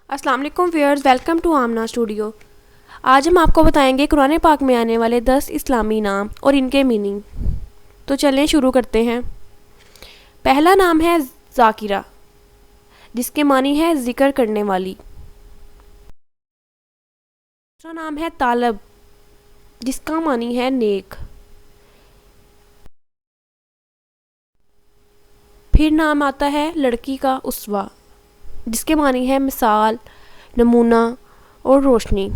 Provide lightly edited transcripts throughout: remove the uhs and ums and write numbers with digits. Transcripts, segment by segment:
السلام علیکم viewers, welcome to Amna studio. آج ہم آپ کو بتائیں گے قرآن پاک میں آنے والے 10 اسلامی نام اور ان کے میننگ۔ تو چلیں شروع کرتے ہیں۔ پہلا نام ہے ذاکرہ، جس کے معنی ہے ذکر کرنے والی۔ دوسرا نام ہے طالب، جس کا معنی ہے نیک۔ پھر نام آتا ہے لڑکی کا اسوہ، جس کے معنی ہے مثال، نمونہ اور روشنی۔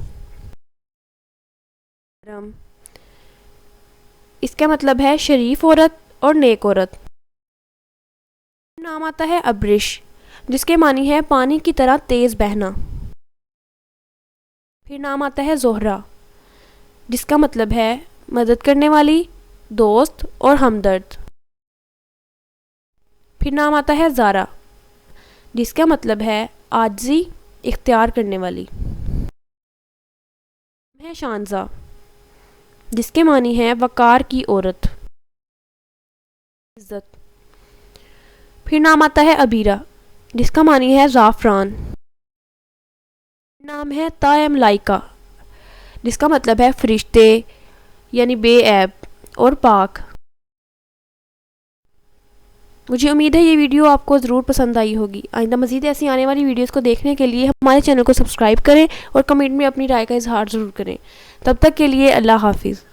اس کا مطلب ہے شریف عورت اور نیک عورت۔ نام آتا ہے ابرش، جس کے معنی ہے پانی کی طرح تیز بہنا۔ پھر نام آتا ہے زہرہ، جس کا مطلب ہے مدد کرنے والی، دوست اور ہمدرد۔ پھر نام آتا ہے زارا، جس کا مطلب ہے عاجزی، اختیار کرنے والی۔ ہے شانزہ، جس کے معنی ہے وقار کی عورت، عزت۔ پھر نام آتا ہے عبیرہ، جس کا معنی ہے زعفران۔ نام ہے طائم لائکہ، جس کا مطلب ہے فرشتے، یعنی بے عیب اور پاک۔ مجھے امید ہے یہ ویڈیو آپ کو ضرور پسند آئی ہوگی۔ آئندہ مزید ایسی آنے والی ویڈیوز کو دیکھنے کے لیے ہمارے چینل کو سبسکرائب کریں اور کمنٹ میں اپنی رائے کا اظہار ضرور کریں۔ تب تک کے لیے اللہ حافظ۔